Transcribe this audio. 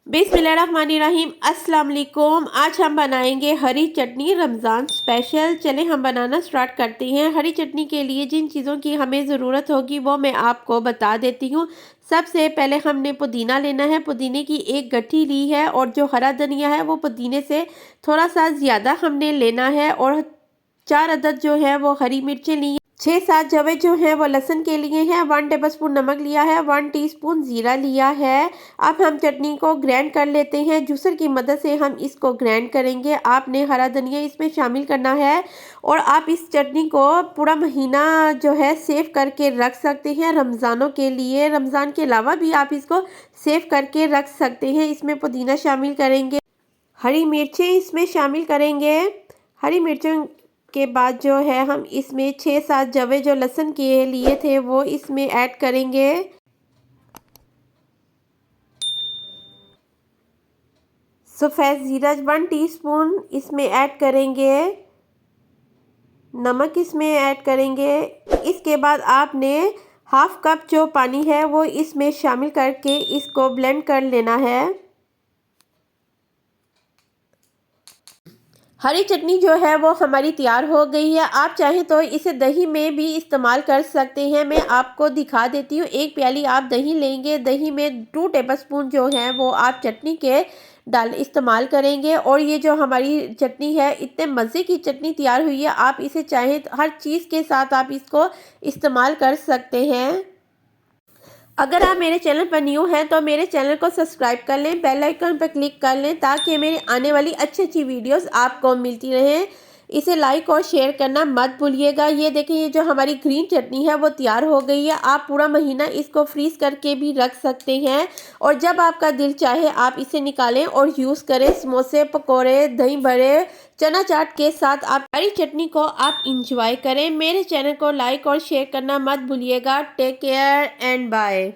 बिस्मिल्लाहिर्रहमानिर्रहीम। अस्सलाम वालेकुम। आज हम बनाएंगे हरी चटनी रमज़ान स्पेशल। चलें हम बनाना स्टार्ट करते हैं। हरी चटनी के लिए जिन चीज़ों की हमें ज़रूरत होगी वो मैं आपको बता देती हूँ। सबसे पहले हमने पुदीना लेना है। पुदीने की एक गट्ठी ली है और जो हरा धनिया है वो पुदीने से थोड़ा सा ज़्यादा हमने लेना है। और 4 अदद जो है वो हरी मिर्चें ली, 6-7 जवे जो हैं वो लहसुन के लिए हैं, 1 टेबलस्पून नमक लिया है, 1 टीस्पून ज़ीरा लिया है। अब हम चटनी को ग्राइंड कर लेते हैं। जूसर की मदद से हम इसको ग्राइंड करेंगे। आपने हरा धनिया इसमें शामिल करना है और आप इस चटनी को पूरा महीना जो है सेव करके रख सकते हैं रमज़ानों के लिए। रमज़ान के अलावा भी आप इसको सेव करके रख सकते हैं। इसमें पुदीना शामिल करेंगे, हरी मिर्चें इसमें शामिल करेंगे। हरी मिर्चों के बाद जो है हम इसमें 6-7 जवे जो लहसुन के लिए थे वो इसमें ऐड करेंगे। सफ़ेद ज़ीरा 1 टीस्पून इसमें ऐड करेंगे। नमक इसमें ऐड करेंगे। इसके बाद आपने हाफ कप जो पानी है वो इसमें शामिल करके इसको ब्लेंड कर लेना है। हरी चटनी जो है वो हमारी तैयार हो गई है। आप चाहें तो इसे दही में भी इस्तेमाल कर सकते हैं। मैं आपको दिखा देती हूँ। एक प्याली आप दही लेंगे, दही में 2 टेबलस्पून जो है वो आप चटनी के डाल इस्तेमाल करेंगे। और ये जो हमारी चटनी है इतने मज़े की चटनी तैयार हुई है। आप इसे चाहें हर चीज़ के साथ आप इसको इस्तेमाल कर सकते हैं। अगर आप मेरे चैनल पर न्यू हैं तो मेरे चैनल को सब्सक्राइब कर लें, बेल आइकन पर क्लिक कर लें ताकि मेरे आने वाली अच्छी अच्छी वीडियोस आपको मिलती रहें। इसे लाइक और शेयर करना मत भूलिएगा। ये देखें, ये जो हमारी ग्रीन चटनी है वो तैयार हो गई है। आप पूरा महीना इसको फ्रीज करके भी रख सकते हैं और जब आपका दिल चाहे आप इसे निकालें और यूज़ करें। समोसे, पकोड़े, दही बड़े, चना चाट के साथ आप हरी चटनी को आप इंजॉय करें। मेरे चैनल को लाइक और शेयर करना मत भूलिएगा। Take care and bye.